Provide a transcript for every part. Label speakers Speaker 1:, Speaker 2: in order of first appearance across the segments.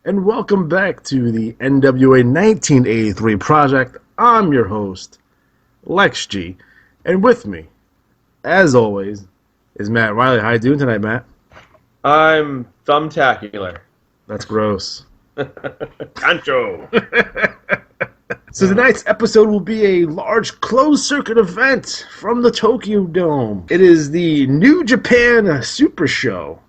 Speaker 1: and welcome back to the NWA 1983 project. I'm your host, Lex G, and with me, as always, is Matt Riley. How you doing tonight, Matt?
Speaker 2: I'm thumbtacular.
Speaker 1: That's gross.
Speaker 2: Cancho.
Speaker 1: So tonight's episode will be a large closed-circuit event from the Tokyo Dome. It is the New Japan Super Show.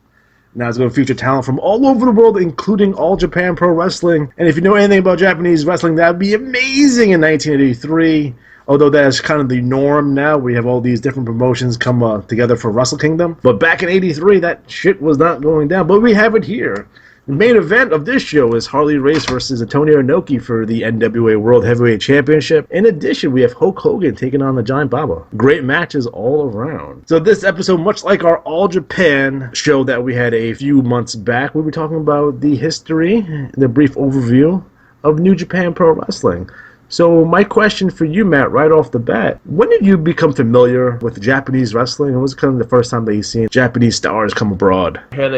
Speaker 1: Now it's going to feature talent from all over the world, including All Japan Pro Wrestling. And if you know anything about Japanese wrestling, that would be amazing in 1983. Although that's kind of the norm now. We have all these different promotions come together for Wrestle Kingdom. But back in 83, that shit was not going down. But we have it here. The main event of this show is Harley Race versus Antonio Inoki for the NWA World Heavyweight Championship. In addition, we have Hulk Hogan taking on the Giant Baba. Great matches all around. So this episode, much like our All Japan show that we had a few months back, we'll be talking about the history, the brief overview of New Japan Pro Wrestling. So my question for you, Matt, right off the bat, when did you become familiar with Japanese wrestling? And was it kind of the first time that you seen Japanese stars come abroad?
Speaker 2: I had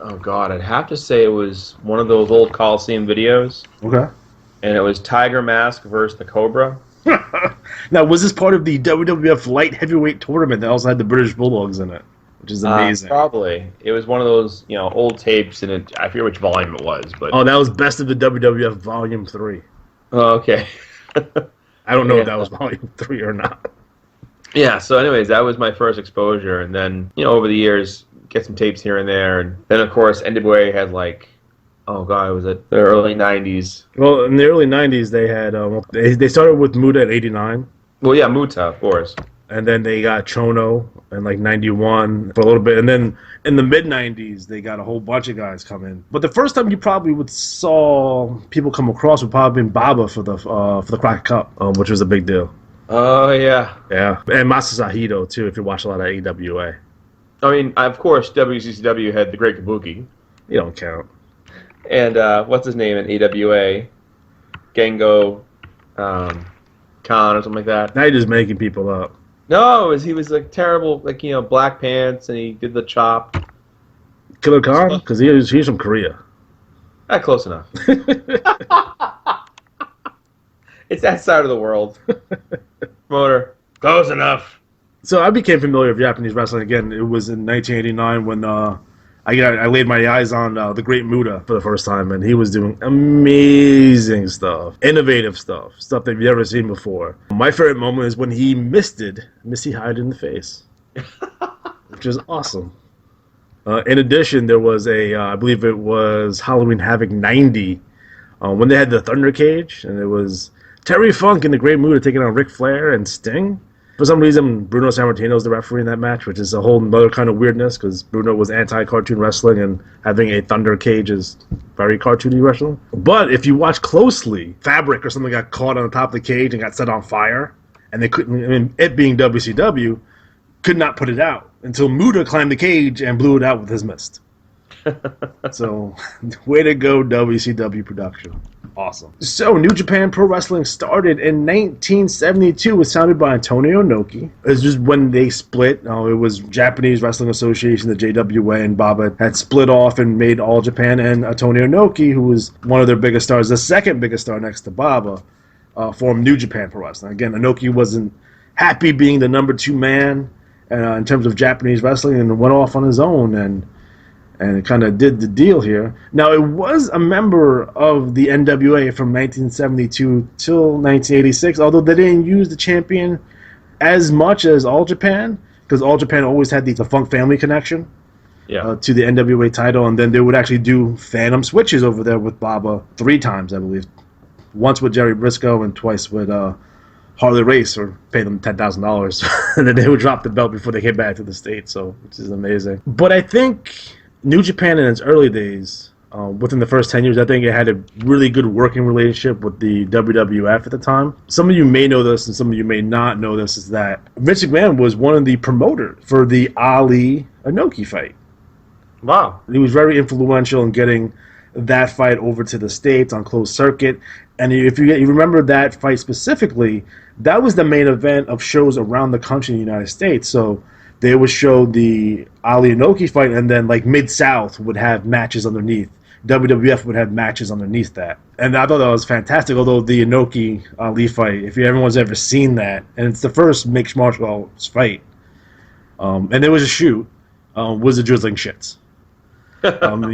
Speaker 2: I'd have to say it was one of those old Coliseum videos.
Speaker 1: Okay.
Speaker 2: And it was Tiger Mask versus the Cobra.
Speaker 1: Now, was this part of the WWF Light Heavyweight Tournament that also had the British Bulldogs in it? Which is amazing.
Speaker 2: Probably. It was one of those, old tapes, and I forget which volume it was. But
Speaker 1: oh, that was Best of the WWF Volume 3.
Speaker 2: Oh, okay.
Speaker 1: I don't know if that was Volume 3 or not.
Speaker 2: Yeah, so anyways, that was my first exposure. And then, over the years, get some tapes here and there. And then, of course, NWA had it was the early 90s.
Speaker 1: Well, in the early 90s, they had, they started with Muta at 89.
Speaker 2: Well, yeah, Muta, of course.
Speaker 1: And then they got Chono in 91 for a little bit. And then in the mid-90s, they got a whole bunch of guys come in. But the first time you probably saw people come across would probably been Baba for the Crockett Cup, which was a big deal.
Speaker 2: Oh, yeah.
Speaker 1: Yeah. And Masahito, too, if you watch a lot of AWA.
Speaker 2: I mean, of course, WCCW had the Great Kabuki.
Speaker 1: You don't count.
Speaker 2: And what's his name in AWA? Gengo Khan or something like that.
Speaker 1: Now you're just making people up.
Speaker 2: No, he was terrible, black pants, and he did the chop.
Speaker 1: Killer Khan? Because he's from Korea.
Speaker 2: Close enough. It's that side of the world. Motor. Close enough.
Speaker 1: So I became familiar with Japanese wrestling again. It was in 1989 when I laid my eyes on the Great Muta for the first time, and he was doing amazing stuff, innovative stuff that you've never seen before. My favorite moment is when he misted Missy Hyde in the face, which is awesome. In addition, there was I believe it was Halloween Havoc 90, when they had the Thunder Cage, and it was Terry Funk and the Great Muta taking on Ric Flair and Sting. For some reason, Bruno Sammartino was the referee in that match, which is a whole other kind of weirdness, because Bruno was anti-cartoon wrestling, and having a thunder cage is very cartoony wrestling. But if you watch closely, fabric or something got caught on the top of the cage and got set on fire, and they couldn't, it being WCW, could not put it out until Muta climbed the cage and blew it out with his mist. So, way to go, WCW production. Awesome. So, New Japan Pro Wrestling started in 1972. It was founded by Antonio Inoki. It was just when they split. It was Japanese Wrestling Association, the JWA, and Baba had split off and made All Japan. And Antonio Inoki, who was one of their biggest stars, the second biggest star next to Baba, formed New Japan Pro Wrestling. Again, Inoki wasn't happy being the number 2 man in terms of Japanese wrestling and went off on his own and kind of did the deal here. Now, it was a member of the NWA from 1972 till 1986, although they didn't use the champion as much as All Japan, because All Japan always had the Funk family connection to the NWA title, and then they would actually do phantom switches over there with Baba 3 times, I believe. Once with Jerry Briscoe and twice with Harley Race, or pay them $10,000, and then they would drop the belt before they came back to the States, which is amazing. But I think New Japan in its early days, within the first 10 years, I think it had a really good working relationship with the WWF at the time. Some of you may know this and some of you may not know this, is that Vince McMahon was one of the promoters for the Ali-Inoki fight.
Speaker 2: Wow.
Speaker 1: He was very influential in getting that fight over to the States on closed circuit. And if you remember that fight specifically, that was the main event of shows around the country in the United States. So they would show the Ali Inoki fight, and then like Mid-South would have matches underneath. WWF would have matches underneath that. And I thought that was fantastic, although the Inoki Ali fight, if everyone's ever seen that, and it's the first mixed martial arts fight, and there was a shoot, was the drizzling shits. You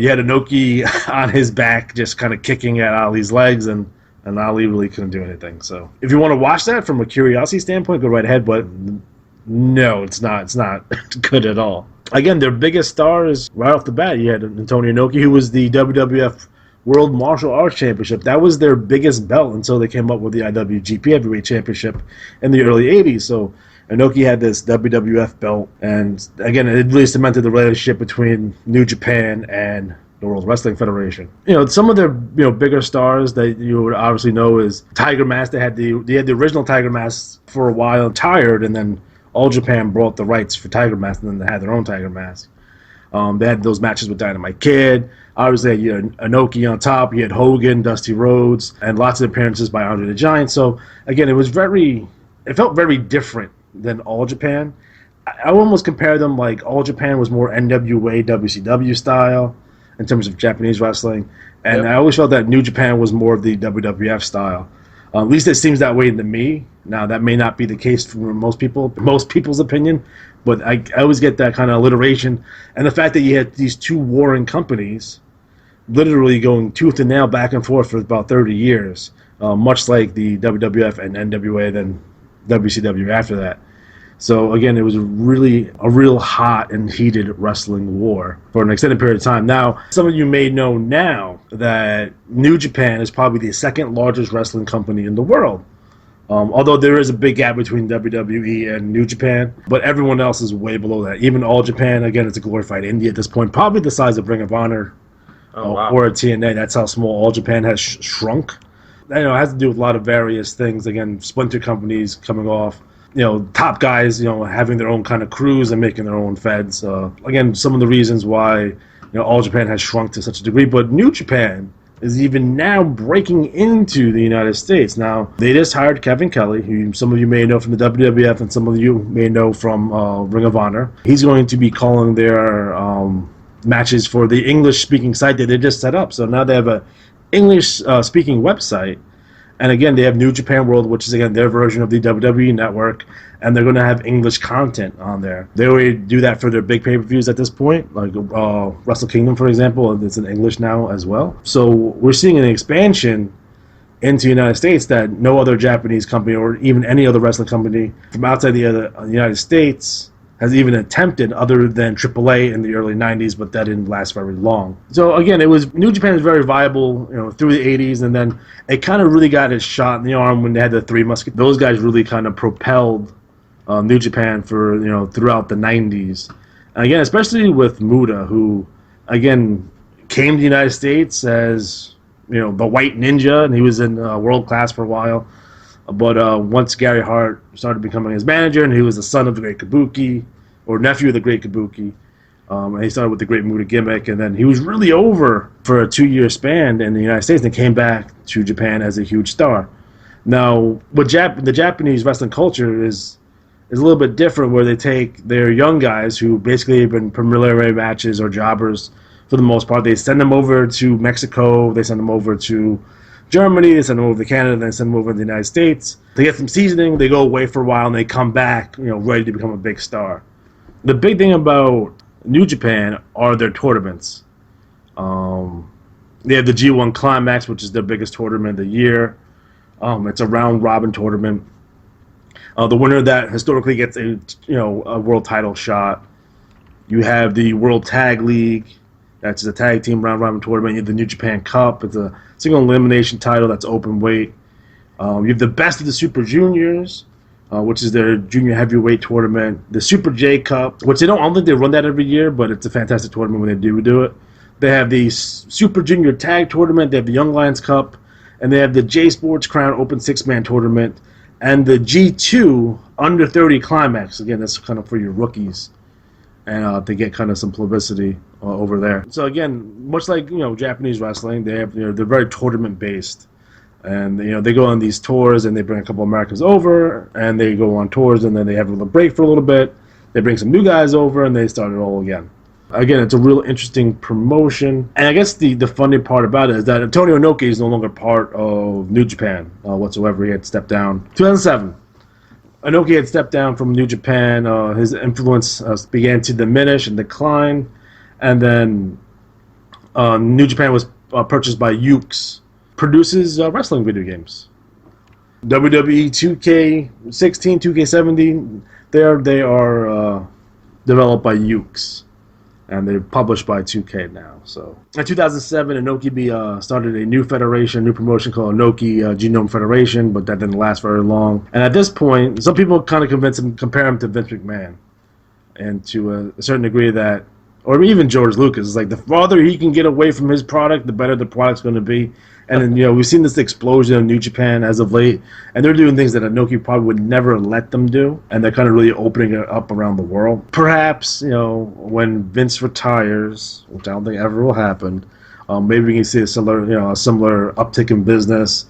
Speaker 1: had Inoki on his back just kind of kicking at Ali's legs, and Ali really couldn't do anything. So if you want to watch that from a curiosity standpoint, go right ahead, but no, it's not good at all. Again, their biggest star is right off the bat. You had Antonio Inoki, who was the WWF World Martial Arts Championship. That was their biggest belt until they came up with the IWGP Heavyweight Championship in the early 80s. So Inoki had this WWF belt, and again, it really cemented the relationship between New Japan and the World Wrestling Federation. Some of their bigger stars that you would obviously know is Tiger Mask. They had the original Tiger Mask for a while, tired, and then All Japan brought the rights for Tiger Mask, and then they had their own Tiger Mask. They had those matches with Dynamite Kid. Obviously, you had Inoki on top. You had Hogan, Dusty Rhodes, and lots of appearances by Andre the Giant. So again, it felt very different than All Japan. I almost compare them like All Japan was more NWA, WCW style in terms of Japanese wrestling, and yep. I always felt that New Japan was more of the WWF style. At least it seems that way to me. Now, that may not be the case for most people's opinion, but I always get that kind of alliteration. And the fact that you had these two warring companies literally going tooth and nail back and forth for about 30 years, much like the WWF and NWA, then WCW after that. So, again, it was really a real hot and heated wrestling war for an extended period of time. Now, some of you may know now that New Japan is probably the second largest wrestling company in the world. Although there is a big gap between WWE and New Japan, but everyone else is way below that. Even All Japan, again, it's a glorified indie at this point, probably the size of Ring of Honor or a TNA. That's how small All Japan has shrunk. It has to do with a lot of various things. Again, splinter companies coming off. Top guys, having their own kind of crews and making their own feds. Again, some of the reasons why, All Japan has shrunk to such a degree. But New Japan is even now breaking into the United States. Now, they just hired Kevin Kelly, who some of you may know from the WWF and some of you may know from Ring of Honor. He's going to be calling their matches for the English-speaking site that they just set up. So now they have an English-speaking website. And again, they have New Japan World, which is, again, their version of the WWE Network, and they're going to have English content on there. They already do that for their big pay-per-views at this point, like Wrestle Kingdom, for example. It's in English now as well. So we're seeing an expansion into the United States that no other Japanese company or even any other wrestling company from outside the United States has even attempted, other than AAA in the early 90s, but that didn't last very long. So again, New Japan was very viable, through the 80s, and then it kind of really got its shot in the arm when they had the Three Musketeers. Those guys really kind of propelled New Japan for throughout the 90s. And again, especially with Muta, who again came to the United States as the White Ninja, and he was in World Class for a while. But once Gary Hart started becoming his manager, and he was the son of the Great Kabuki, or nephew of the Great Kabuki, and he started with the Great Muta gimmick, and then he was really over for a 2-year span in the United States, and came back to Japan as a huge star. Now, the Japanese wrestling culture is a little bit different, where they take their young guys who basically have been preliminary matches or jobbers for the most part. They send them over to Mexico, they send them over to Germany, they send them over to Canada, then send them over to the United States. They get some seasoning, they go away for a while, and they come back, ready to become a big star. The big thing about New Japan are their tournaments. They have the G1 Climax, which is their biggest tournament of the year. It's a round-robin tournament. The winner of that historically gets a world title shot. You have the World Tag League. That's a tag team round-robin tournament. You have the New Japan Cup. It's a single elimination title that's open weight. You have the Best of the Super Juniors, which is their junior heavyweight tournament. The Super J Cup, which I don't think they run that every year, but it's a fantastic tournament when they do it. They have the Super Junior Tag Tournament. They have the Young Lions Cup. And they have the J Sports Crown Open 6-Man Tournament. And the G2 Under 30 Climax. Again, that's kind of for your rookies. And they get kind of some publicity over there. So again, much like Japanese wrestling, they have they're very tournament based, and they go on these tours and they bring a couple Americans over and they go on tours and then they have a little break for a little bit, They bring some new guys over, and they start it all again. Again, it's a real interesting promotion. And I guess the funny part about it is that Antonio Inoki is no longer part of New Japan whatsoever. He had stepped down. 2007. Inoki had stepped down from New Japan. His influence began to diminish and decline. And then New Japan was purchased by Yuke's. Produces wrestling video games. WWE 2k16, 2k17, they are developed by Yuke's. And they're published by 2K now. So in 2007, Inoki started a new federation, new promotion called Inoki Genome Federation, but that didn't last very long. And at this point, some people kind of compare him to Vince McMahon, and to a certain degree that, or even George Lucas, like the farther he can get away from his product, the better the product's going to be. And then, we've seen this explosion of New Japan as of late, and they're doing things that Inoki probably would never let them do, and they're kind of really opening it up around the world. Perhaps, when Vince retires, which I don't think ever will happen, maybe we can see a similar uptick in business,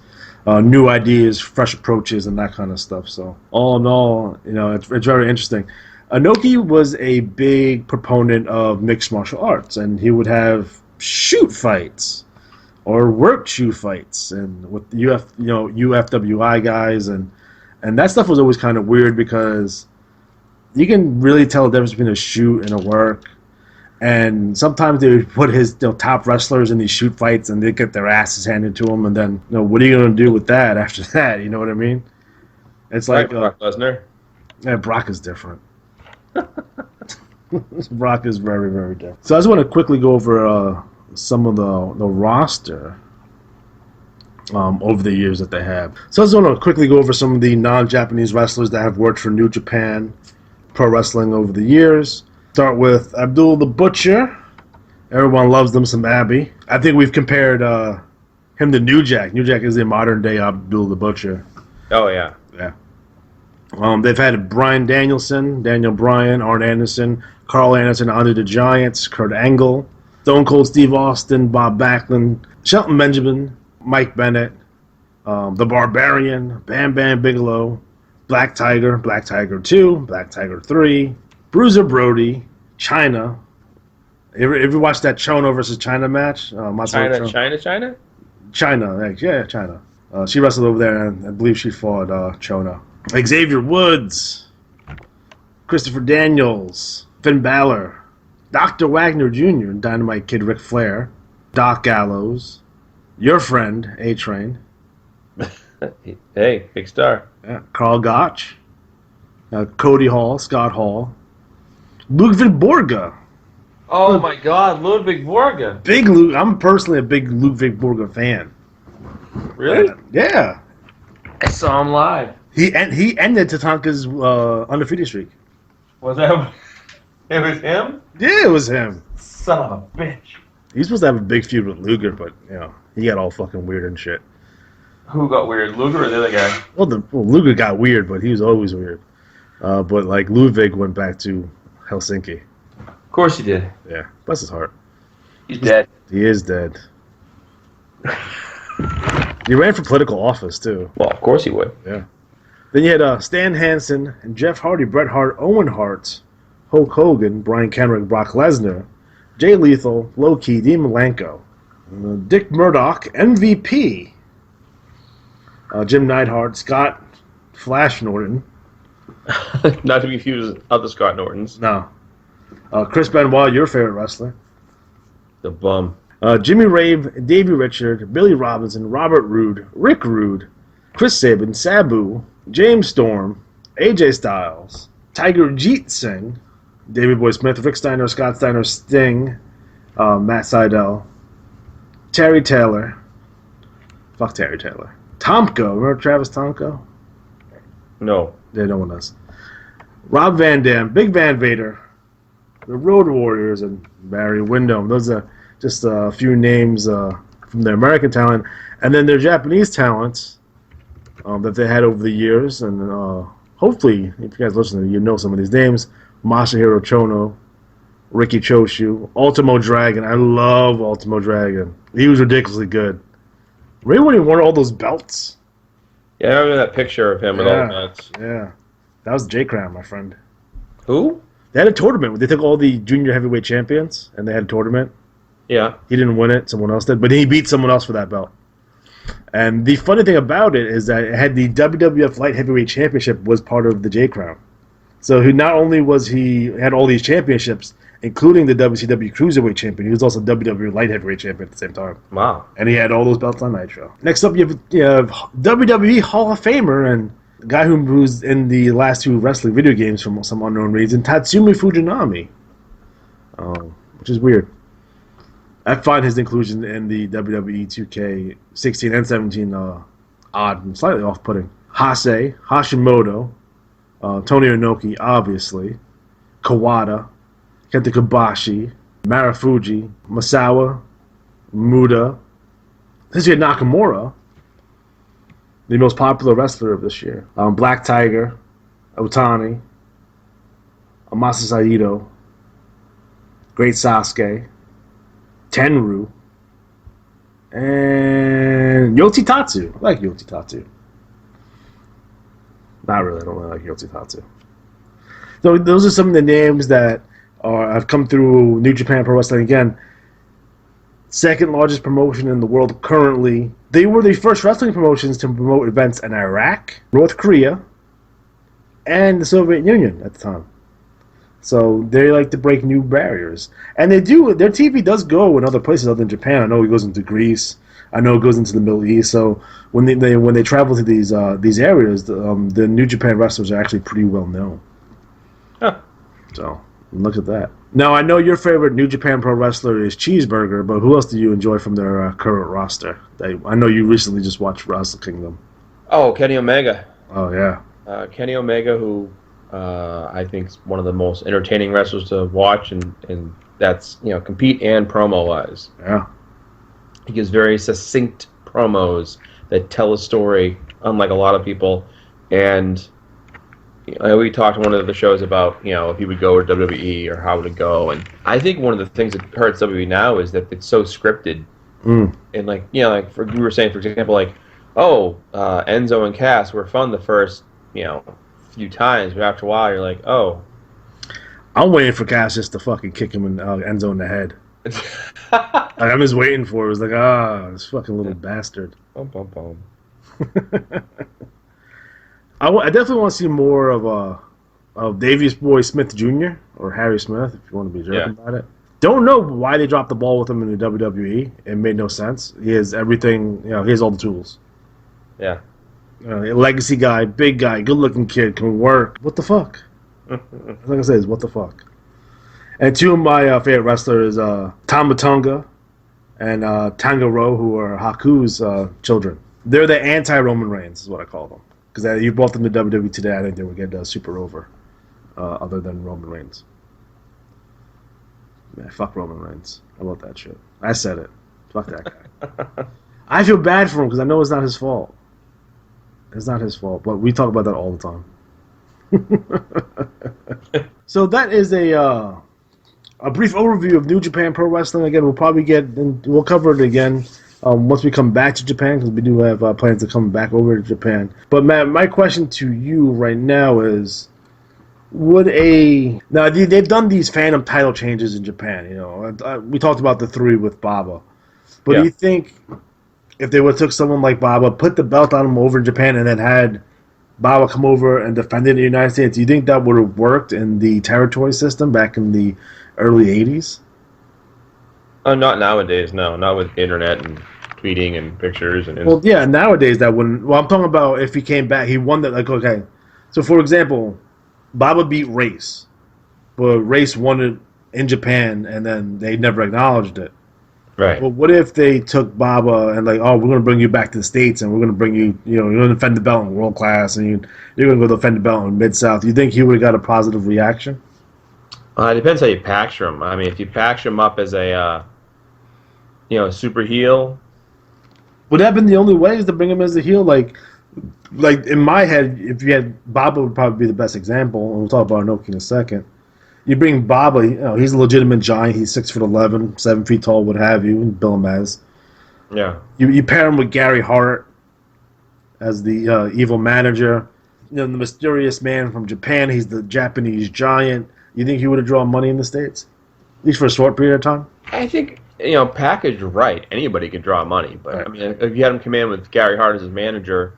Speaker 1: new ideas, fresh approaches, and that kind of stuff. So all in all, it's very interesting. Inoki was a big proponent of mixed martial arts, and he would have shoot fights. Or work shoe fights, and with UFWI guys, and that stuff was always kind of weird because you can really tell the difference between a shoot and a work. And sometimes they would put his top wrestlers in these shoot fights, and they get their asses handed to them. And then, what are you going to do with that after that? You know what I mean? It's like
Speaker 2: Brock Lesnar.
Speaker 1: Yeah, Brock is different. Brock is very, very different. So I just want to quickly go over some of the roster over the years that they have. So I just want to quickly go over some of the non-Japanese wrestlers that have worked for New Japan Pro Wrestling over the years. Start with Abdullah the Butcher. Everyone loves them some Abby. I think we've compared him to New Jack. New Jack is the modern day Abdullah the Butcher.
Speaker 2: Oh, yeah.
Speaker 1: Yeah. They've had Bryan Danielson, Daniel Bryan, Arn Anderson, Carl Anderson, Andre the Giant, Kurt Angle, Stone Cold Steve Austin, Bob Backlund, Shelton Benjamin, Mike Bennett, The Barbarian, Bam Bam Bigelow, Black Tiger 2, Black Tiger 3, Bruiser Brody, China. Ever watched that Chono versus China match?
Speaker 2: China?
Speaker 1: China. She wrestled over there, and I believe she fought Chono. Xavier Woods, Christopher Daniels, Finn Balor, Dr. Wagner Jr., Dynamite Kid Ric Flair, Doc Gallows, your friend, A-Train.
Speaker 2: Hey, big star.
Speaker 1: Yeah, Carl Gotch, Cody Hall, Scott Hall, Ludwig Borga.
Speaker 2: Oh my God, Ludwig Borga.
Speaker 1: Big Luke. I'm personally a big Ludwig Borga fan.
Speaker 2: Really?
Speaker 1: Yeah.
Speaker 2: I saw him live.
Speaker 1: He ended Tatanka's undefeated streak.
Speaker 2: Was that? It was him?
Speaker 1: Yeah, it was him.
Speaker 2: Son of a bitch.
Speaker 1: He's supposed to have a big feud with Luger, but he got all fucking weird and shit.
Speaker 2: Who got weird, Luger or the other guy?
Speaker 1: Well, Luger got weird, but he was always weird. But like Ludwig went back to Helsinki.
Speaker 2: Of course he did.
Speaker 1: Yeah, bless his heart.
Speaker 2: He's dead.
Speaker 1: He is dead. He ran for political office too.
Speaker 2: Well, of course he would.
Speaker 1: Yeah. Then you had Stan Hansen and Jeff Hardy, Bret Hart, Owen Hart, Hulk Hogan, Brian Kendrick, Brock Lesnar, Jay Lethal, Low Key, Dean Malenko, Dick Murdoch, MVP, Jim Neidhart, Scott Flash Norton.
Speaker 2: Not to be confused with other Scott Nortons.
Speaker 1: No. Chris Benoit, your favorite wrestler.
Speaker 2: The bum.
Speaker 1: Jimmy Rave, Davey Richard, Billy Robinson, Robert Roode, Rick Rude, Chris Sabin, Sabu, James Storm, AJ Styles, Tiger Jeet Singh, Davey Boy Smith, Rick Steiner, Scott Steiner, Sting, Matt Sydal, Terry Taylor. Fuck Terry Taylor. Tomko. Remember Travis Tomko?
Speaker 2: No.
Speaker 1: Yeah, no one does. Rob Van Dam, Big Van Vader, the Road Warriors, and Barry Windham. Those are just a few names from their American talent. And then their Japanese talents that they had over the years. And hopefully, if you guys listen, you know some of these names. Masahiro Chono, Riki Choysu, Ultimo Dragon. I love Ultimo Dragon. He was ridiculously good. Remember when he wore all those belts?
Speaker 2: Yeah, I remember that picture of him with all the belts.
Speaker 1: Yeah. That was J-Crown, my friend.
Speaker 2: Who?
Speaker 1: They had a tournament. They took all the junior heavyweight champions, and they had a tournament.
Speaker 2: Yeah.
Speaker 1: He didn't win it. Someone else did. But he beat someone else for that belt. And the funny thing about it is that it had the WWF Light Heavyweight Championship was part of the J Crown. So he not only was he had all these championships, including the WCW Cruiserweight Champion, he was also WWE Light Heavyweight Champion at the same time.
Speaker 2: Wow.
Speaker 1: And he had all those belts on Nitro. Next up, you have WWE Hall of Famer and the guy who's in the last 2 wrestling video games from some unknown reason, Tatsumi Fujinami. Which is weird. I find his inclusion in the WWE 2k16 and 17 odd and slightly off-putting. Hasen, Hashimoto, Tony Inoki, obviously, Kawada, Kenta Kobashi, Marufuji, Masawa, Muda, Tetsuya Nakamura, the most popular wrestler of this year, Black Tiger, Otani, Masa Saito, Great Sasuke, Tenryu, and Yoti Tatsu. I like Yoti Tatsu. Not really. I don't really like Yoti Tatsu. So those are some of the names that have come through New Japan Pro Wrestling. Again, second largest promotion in the world currently. They were the first wrestling promotions to promote events in Iraq, North Korea, and the Soviet Union at the time. So they like to break new barriers, and they do. Their TV does go in other places other than Japan. I know it goes into Greece. I know it goes into the Middle East. So when they travel to these areas, the New Japan wrestlers are actually pretty well known.
Speaker 2: Huh.
Speaker 1: So look at that. Now I know your favorite New Japan Pro wrestler is Cheeseburger, but who else do you enjoy from their current roster? I know you recently just watched Wrestle Kingdom.
Speaker 2: Oh, Kenny Omega.
Speaker 1: Oh yeah.
Speaker 2: Kenny Omega, who I think is one of the most entertaining wrestlers to watch, and that's compete and promo wise.
Speaker 1: Yeah.
Speaker 2: He gives very succinct promos that tell a story, unlike a lot of people. And we talked in one of the shows about if he would go to WWE or how would it go. And I think one of the things that hurts WWE now is that it's so scripted. And we were saying, for example, Enzo and Cass were fun the first few times, but after a while you're like, oh.
Speaker 1: I'm waiting for Cass just to fucking kick him in Enzo in the head. I'm just waiting for it. It was like, this fucking little bastard.
Speaker 2: Bum, bum, bum.
Speaker 1: I definitely want to see more of Davies Boy Smith Jr. or Harry Smith, if you want to be joking about it. Don't know why they dropped the ball with him in the WWE. It made no sense. He has everything. He has all the tools.
Speaker 2: Yeah.
Speaker 1: A legacy guy, big guy, good-looking kid, can work. What the fuck? Like I said, what the fuck? And 2 of my favorite wrestlers, Tama Tonga and Tango, who are Haku's children. They're the anti-Roman Reigns, is what I call them. Because you brought them to WWE today, I think they would get super over, other than Roman Reigns. Man, fuck Roman Reigns. How about that shit? I said it. Fuck that guy. I feel bad for him because I know it's not his fault. It's not his fault, but we talk about that all the time. So that is a brief overview of New Japan Pro Wrestling. Again, we'll cover it again once we come back to Japan, because we do have plans to come back over to Japan. But Matt, my question to you right now is, now they've done these Phantom title changes in Japan. We talked about the 3 with Baba, but do you think if they would have took someone like Baba, put the belt on him over in Japan, and then had Baba come over and defend it in the United States, do you think that would have worked in the territory system back in the early 80s?
Speaker 2: Not nowadays, no. Not with the internet and tweeting and pictures.
Speaker 1: Well, yeah, nowadays that wouldn't... Well, I'm talking about if he came back, he won that... okay. So, for example, Baba beat Race, but Race won it in Japan, and then they never acknowledged it.
Speaker 2: Right.
Speaker 1: But what if they took Baba and we're going to bring you back to the States, and we're going to bring you, you're going to defend the belt in World Class, and you're going to go defend the belt in Mid-South. Do you think he would have got a positive reaction?
Speaker 2: It depends how you picture him. I mean, if you picture him up as a, super heel.
Speaker 1: Would that have been the only way, is to bring him as a heel? Like in my head, if you had Baba, would probably be the best example, and we'll talk about Inoki in a second. You bring Baba, he's a legitimate giant. He's 6'11", 7 feet tall, what have you, and Bill him as.
Speaker 2: Yeah.
Speaker 1: You pair him with Gary Hart as the evil manager. The mysterious man from Japan. He's the Japanese giant. You think he would have drawn money in the States? At least for a short period of time?
Speaker 2: I think, packaged right, anybody can draw money. But,
Speaker 1: Right.
Speaker 2: I mean, if you had him come in with Gary Hart as his manager,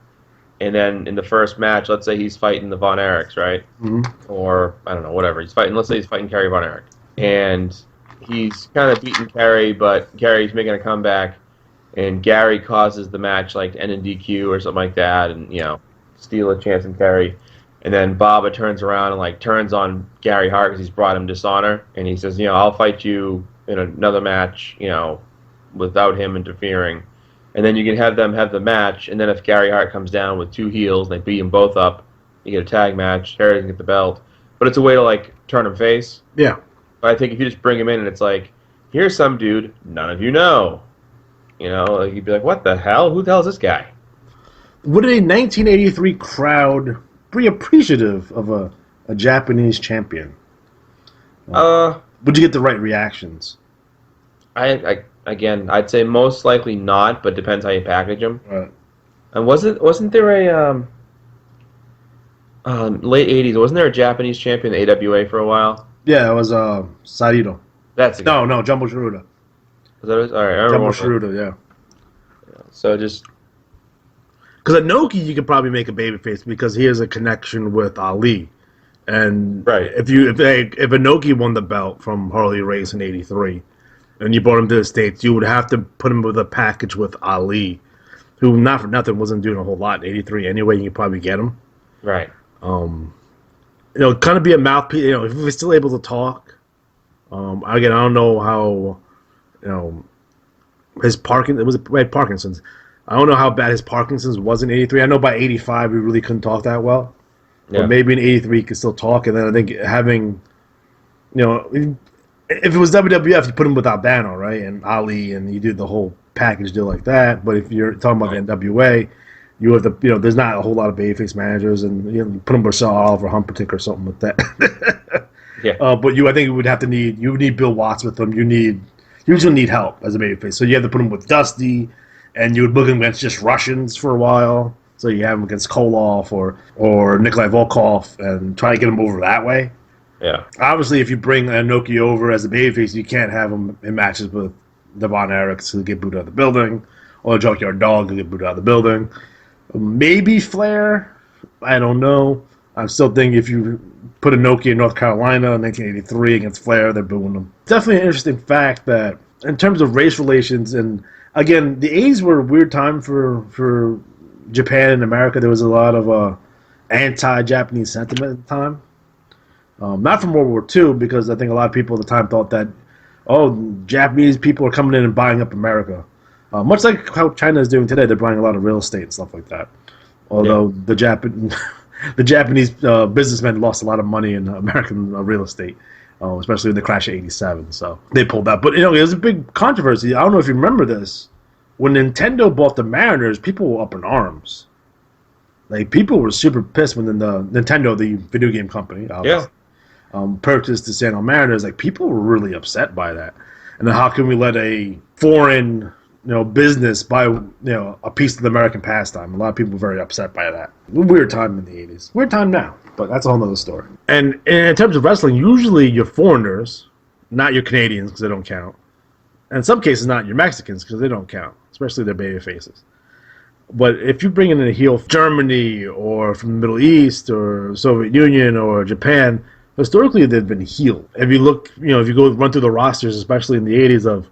Speaker 2: and then in the first match, let's say he's fighting the Von Erichs, right?
Speaker 1: Mm-hmm.
Speaker 2: Or, I don't know, whatever. Let's say he's fighting Kerry Von Erich. And he's kind of beating Kerry, but Kerry's making a comeback, and Gary causes the match, like, to end in DQ or something like that, and, steal a chance in Kerry. And then Baba turns around and, like, turns on Gary Hart because he's brought him dishonor. And he says, I'll fight you in another match, without him interfering. And then you can have them have the match. And then if Gary Hart comes down with two heels and they beat them both up, you get a tag match. Harry doesn't get the belt. But it's a way to, like, turn him face.
Speaker 1: Yeah.
Speaker 2: But I think if you just bring him in and it's like, here's some dude none of you know. Like you'd be like, what the hell? Who the hell is this guy?
Speaker 1: Would a 1983 crowd be appreciative of a Japanese champion? Would you get the right reactions?
Speaker 2: Again, I'd say most likely not, but depends how you package them.
Speaker 1: Right.
Speaker 2: And wasn't there a late '80s? Wasn't there a Japanese champion in the AWA for a while?
Speaker 1: Yeah, it was Saito.
Speaker 2: That's
Speaker 1: No, Jumbo Shiruda.
Speaker 2: Was that it? All right, I
Speaker 1: Jumbo
Speaker 2: remember.
Speaker 1: Shiruda, yeah.
Speaker 2: So just
Speaker 1: Because Inoki, you could probably make a babyface because he has a connection with Ali, and
Speaker 2: Right.
Speaker 1: if Inoki won the belt from Harley Race in '83, and you brought him to the States, you would have to put him with a package with Ali, who not for nothing wasn't doing a whole lot in '83 anyway. You could probably get him.
Speaker 2: right.
Speaker 1: Kind of be a mouthpiece. If he's still able to talk. Again, I don't know how, his Parkinson's. I don't know how bad his Parkinson's was in '83. I know by '85 he really couldn't talk that well.
Speaker 2: Yeah.
Speaker 1: But maybe in '83 he could still talk. And then I think having, if it was WWF, you put him with Albano, right, and Ali, and you do the whole package deal like that. But if you're talking about the NWA, you have to, there's not a whole lot of babyface managers, and you put him with Oliver Humperdinck or something like that.
Speaker 2: Yeah.
Speaker 1: But I think you would need Bill Watts with them. You usually need help as a babyface, so you have to put him with Dusty, and you would book him against just Russians for a while. So you have him against Koloff or Nikolai Volkov, and try to get him over that way.
Speaker 2: Yeah.
Speaker 1: Obviously, if you bring Inoki over as a babyface, you can't have him in matches with the Von Erichs who get booed out of the building, or the Junkyard Dog who get booed out of the building. Maybe Flair. I don't know. I'm still thinking if you put Inoki in North Carolina in 1983 against Flair, they're booing him. Definitely an interesting fact that in terms of race relations, and again, the 80s were a weird time for Japan and America. There was a lot of anti-Japanese sentiment at the time. Not from World War II, because I think a lot of people at the time thought that, Japanese people are coming in and buying up America. Much like how China is doing today, they're buying a lot of real estate and stuff like that. Although the Japanese businessmen lost a lot of money in American real estate, especially in the crash of '87. So they pulled out. But it was a big controversy. I don't know if you remember this. When Nintendo bought the Mariners, people were up in arms. Like, people were super pissed when the Nintendo, the video game company, purchased the San Diego Mariners. Like, people were really upset by that. And then how can we let a foreign business buy a piece of the American pastime? A lot of people were very upset by that. Weird time in the 80s. Weird time now, but that's a whole nother story. And in terms of wrestling, usually you're foreigners, not your Canadians, because they don't count. And in some cases, not your Mexicans, because they don't count, especially their baby faces. But if you bring in a heel from Germany or from the Middle East or Soviet Union or Japan, historically they've been heel. If you look, if you go run through the rosters, especially in the 80s, of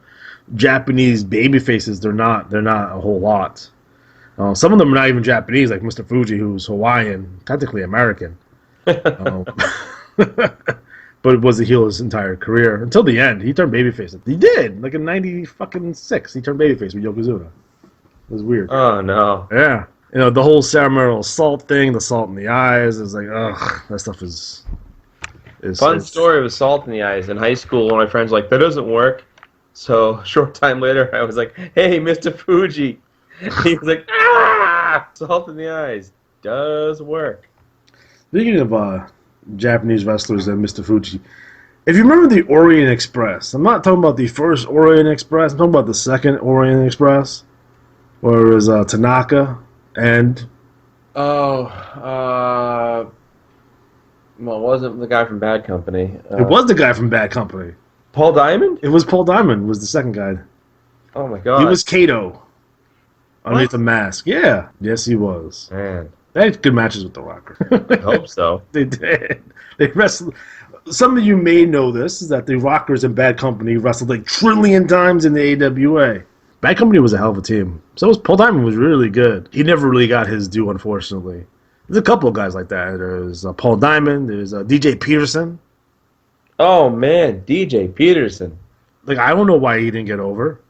Speaker 1: Japanese baby faces, they're not a whole lot. Some of them are not even Japanese, like Mr. Fuji, who's Hawaiian, technically American. But was a heel his entire career until the end. He turned babyface. He did, like in '96. He turned babyface with Yokozuna. It was weird.
Speaker 2: Oh no.
Speaker 1: Yeah, the whole ceremonial salt thing, the salt in the eyes. Is like, ugh, that stuff is
Speaker 2: Fun story with salt in the eyes. In high school, one of my friends was like, that doesn't work. So, short time later, I was like, hey, Mr. Fuji. He was like, salt in the eyes. Does work.
Speaker 1: Speaking of Japanese wrestlers and Mr. Fuji, if you remember the Orient Express, I'm not talking about the first Orient Express, I'm talking about the second Orient Express, where it was Tanaka and...
Speaker 2: Well, it wasn't the guy from Bad Company.
Speaker 1: It was the guy from Bad Company.
Speaker 2: Paul Diamond?
Speaker 1: It was Paul Diamond. Was the second guy.
Speaker 2: Oh my god.
Speaker 1: He was Kato underneath
Speaker 2: What?
Speaker 1: the mask. Yeah. Yes, he was.
Speaker 2: Man,
Speaker 1: They had good matches with The Rocker.
Speaker 2: I hope so.
Speaker 1: They did. They wrestled. Some of you may know this, is that the Rockers and Bad Company wrestled like trillion times in the AWA. Bad Company was a hell of a team. So was Paul Diamond was really good. He never really got his due, unfortunately. There's a couple of guys like that. There's Paul Diamond. There's DJ Peterson.
Speaker 2: Oh man, DJ Peterson.
Speaker 1: Like, I don't know why he didn't get over.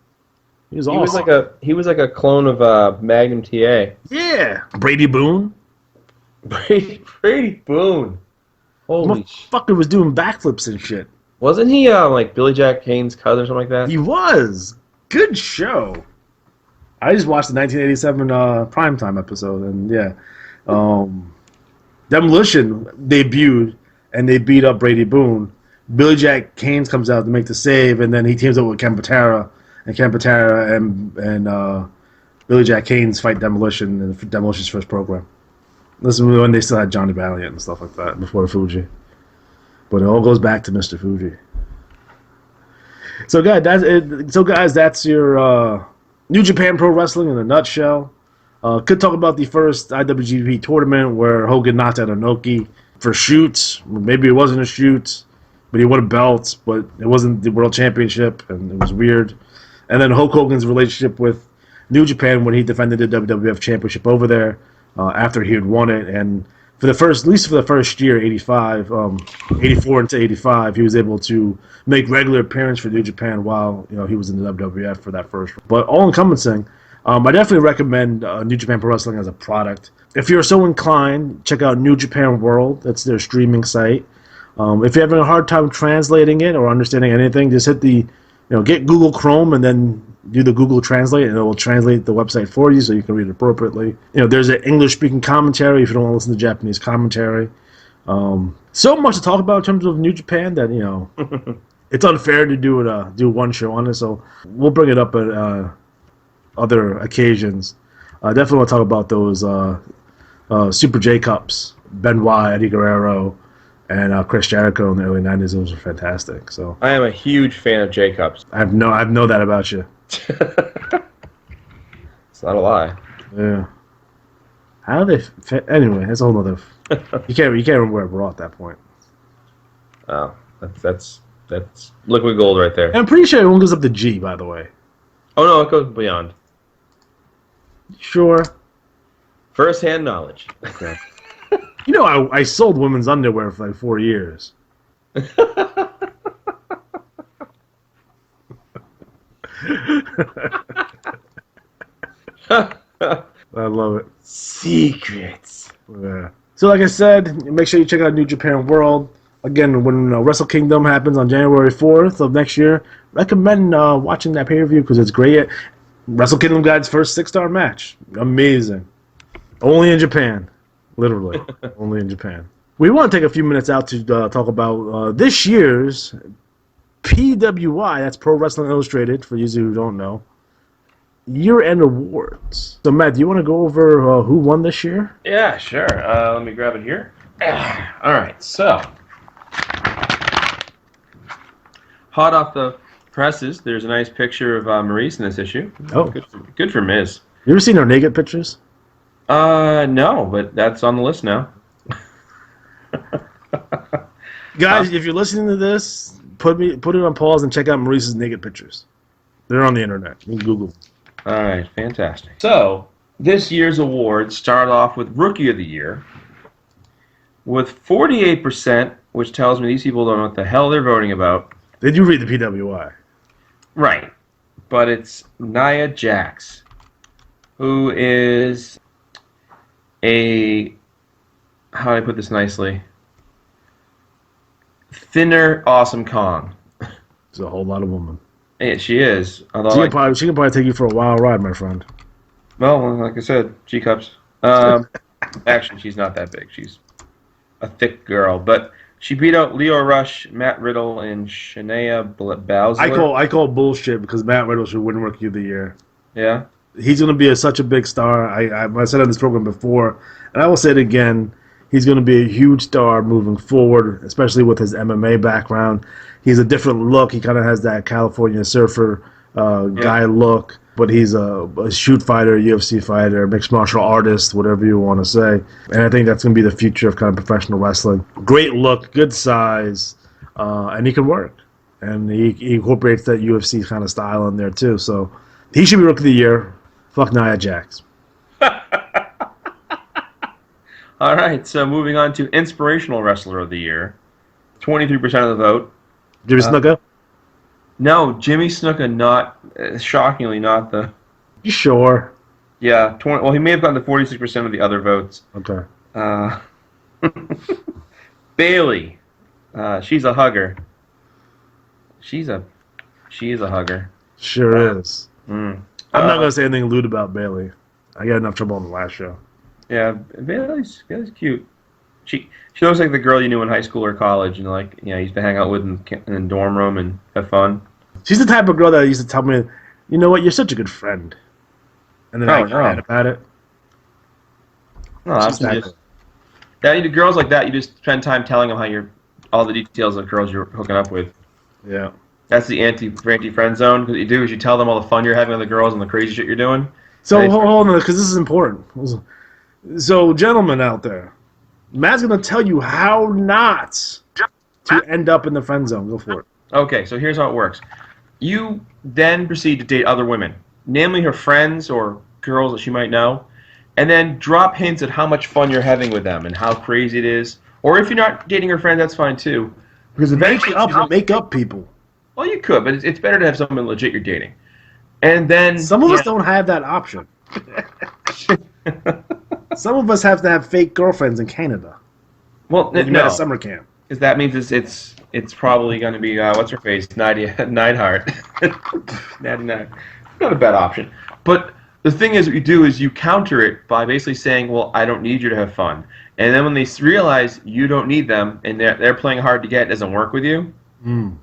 Speaker 1: He was awesome.
Speaker 2: He was like a clone of Magnum TA.
Speaker 1: Yeah. Brady Boone.
Speaker 2: Brady Boone. Holy
Speaker 1: Motherfucker was doing backflips and shit.
Speaker 2: Wasn't he like Billy Jack Kane's cousin or something like that?
Speaker 1: He was. Good show. I just watched the 1987 primetime episode, and yeah. Demolition debuted, and they beat up Brady Boone. Billy Jack Kane's comes out to make the save, and then he teams up with Ken Patera, and Ken Patera and Billy Jack Kane's fight Demolition in Demolition's first program. This is when they still had Johnny Valiant and stuff like that before Fuji. But it all goes back to Mr. Fuji. So guys, that's your New Japan Pro Wrestling in a nutshell. Could talk about the first IWGP tournament where Hogan knocked out Inoki for shoots. Maybe it wasn't a shoot, but he won a belt, but it wasn't the World Championship, and it was weird. And then Hulk Hogan's relationship with New Japan when he defended the WWF Championship over there after he had won it. And for the first, at least for the first year, 84 into 85, he was able to make regular appearance for New Japan while he was in the WWF for that first. But all encompassing, I definitely recommend New Japan Pro Wrestling as a product. If you're so inclined, check out New Japan World. That's their streaming site. If you're having a hard time translating it or understanding anything, just hit get Google Chrome and then do the Google Translate, and it will translate the website for you so you can read it appropriately. There's an English-speaking commentary if you don't want to listen to Japanese commentary. So much to talk about in terms of New Japan that it's unfair to do one show on it. So we'll bring it up at other occasions. I definitely want to talk about those Super J Cups, Benoit, Eddie Guerrero, and Chris Jericho in the early 90s. Those were fantastic. So
Speaker 2: I am a huge fan of J Cups.
Speaker 1: I know that about you.
Speaker 2: It's not a lie.
Speaker 1: Yeah. How do they anyway, that's a whole other you can't remember where we're at that point.
Speaker 2: Oh, that's liquid gold right there.
Speaker 1: And I'm pretty sure everyone goes up to G, by the way.
Speaker 2: Oh no, it goes beyond.
Speaker 1: Sure.
Speaker 2: First-hand knowledge.
Speaker 1: Okay. I sold women's underwear for like 4 years. I love it.
Speaker 2: Secrets.
Speaker 1: Yeah. So like I said, make sure you check out New Japan World. Again, when Wrestle Kingdom happens on January 4th of next year, recommend watching that pay-per-view because it's great. Wrestle Kingdom got its first 6-star match. Amazing. Only in Japan. Literally. Only in Japan. We want to take a few minutes out to talk about this year's PWI, that's Pro Wrestling Illustrated, for you who don't know, Year End Awards. So, Matt, do you want to go over who won this year?
Speaker 2: Yeah, sure. Let me grab it here. All right, so hot off the presses, there's a nice picture of Maurice in this issue.
Speaker 1: Oh.
Speaker 2: Good for Miz.
Speaker 1: You ever seen her naked pictures?
Speaker 2: No, but that's on the list now.
Speaker 1: Guys, if you're listening to this, put it on pause and check out Maurice's naked pictures. They're on the internet. You can Google.
Speaker 2: All right, fantastic. So, this year's awards start off with Rookie of the Year with 48%, which tells me these people don't know what the hell they're voting about.
Speaker 1: Did you read the PWI?
Speaker 2: Right, but it's Nia Jax, who is how do I put this nicely? Thinner, awesome Kong.
Speaker 1: It's a whole lot of women.
Speaker 2: Yeah, she is. Although
Speaker 1: She can probably take you for a wild ride, my friend.
Speaker 2: Well, like I said, G-cups. Actually, she's not that big. She's a thick girl. But she beat out Leo Rush, Matt Riddle, and Shania Baszler.
Speaker 1: I call bullshit because Matt Riddle should win Rookie of the Year.
Speaker 2: Yeah?
Speaker 1: He's going to be such a big star. I said on this program before, and I will say it again. He's going to be a huge star moving forward, especially with his MMA background. He's a different look. He kind of has that California surfer guy look, but he's a shoot fighter, UFC fighter, mixed martial artist, whatever you want to say. And I think that's going to be the future of kind of professional wrestling. Great look, good size, and he can work. And he incorporates that UFC kind of style in there too. So he should be Rookie of the Year. Fuck Nia Jax.
Speaker 2: All right, so moving on to Inspirational Wrestler of the Year. 23% of the vote.
Speaker 1: Jimmy Snuka?
Speaker 2: No, Jimmy Snuka not, shockingly not the...
Speaker 1: You sure?
Speaker 2: Yeah, well, he may have gotten to 46% of the other votes.
Speaker 1: Okay.
Speaker 2: Bailey. She's a hugger. She is a hugger.
Speaker 1: Sure is.
Speaker 2: Mm.
Speaker 1: I'm not going to say anything lewd about Bailey. I got enough trouble on the last show.
Speaker 2: Yeah, Bailey's cute. She looks like the girl you knew in high school or college, and like used to hang out with in the dorm room and have fun.
Speaker 1: She's the type of girl that used to tell me, you know what, you're such a good friend, and then I get mad about it.
Speaker 2: No, girls like that, you just spend time telling them how all the details of girls you're hooking up with.
Speaker 1: Yeah,
Speaker 2: that's the anti-friend zone. What you do is you tell them all the fun you're having with the girls and the crazy shit you're doing.
Speaker 1: So hold on, because this is important. So, gentlemen out there, Matt's going to tell you how not to end up in the friend zone. Go for it.
Speaker 2: Okay, so here's how it works. You then proceed to date other women, namely her friends or girls that she might know, and then drop hints at how much fun you're having with them and how crazy it is. Or if you're not dating her friend, that's fine too. Because eventually...
Speaker 1: Make up people.
Speaker 2: Well, you could, but it's better to have someone legit you're dating. And then...
Speaker 1: Some of us don't have that option. Some of us have to have fake girlfriends in Canada.
Speaker 2: Well, no,
Speaker 1: at a summer camp.
Speaker 2: Because that means it's probably going to be what's her face, Neidhart. 99. Not a bad option. But the thing is, what you do is you counter it by basically saying, "Well, I don't need you to have fun." And then when they realize you don't need them and they're playing hard to get, it doesn't work with you,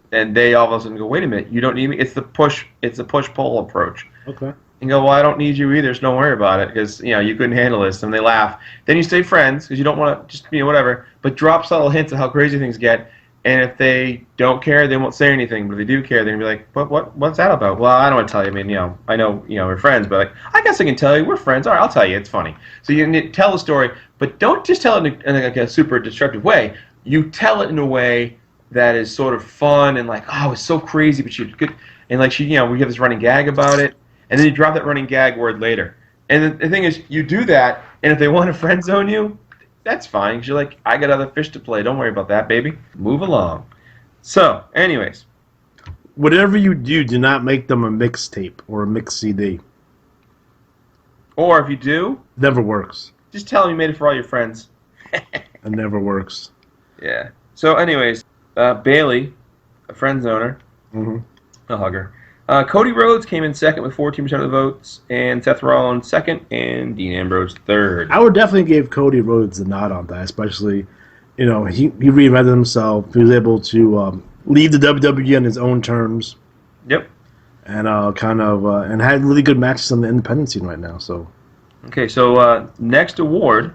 Speaker 2: then they all of a sudden go, "Wait a minute, you don't need me." It's the push-pull approach.
Speaker 1: Okay.
Speaker 2: And go, "Well, I don't need you either, so don't worry about it, because you couldn't handle this." And they laugh. Then you stay friends because you don't want to just whatever, but drop subtle hints of how crazy things get. And if they don't care, they won't say anything. But if they do care, they're gonna be like, "What's that about?" "Well, I don't want to tell you. I mean, I know we're friends, but I guess I can tell you we're friends. All right, I'll tell you. It's funny." So you can tell the story, but don't just tell it in like a super destructive way. You tell it in a way that is sort of fun and like, "Oh, it's so crazy, but she's good." And like we have this running gag about it. And then you drop that running gag word later. And the thing is, you do that, and if they want to friend zone you, that's fine. Because you're like, "I got other fish to play. Don't worry about that, baby. Move along." So, anyways.
Speaker 1: Whatever you do not make them a mixtape or a mix CD.
Speaker 2: Or if you do...
Speaker 1: Never works.
Speaker 2: Just tell them you made it for all your friends.
Speaker 1: It never works.
Speaker 2: Yeah. So, anyways, Bailey, a friend zoner, a hugger. Cody Rhodes came in second with 14% of the votes, and Seth Rollins second, and Dean Ambrose third.
Speaker 1: I would definitely give Cody Rhodes a nod on that, especially, he reinvented himself. He was able to leave the WWE on his own terms.
Speaker 2: Yep.
Speaker 1: And and had really good matches on the independent scene right now. So.
Speaker 2: Okay, so next award,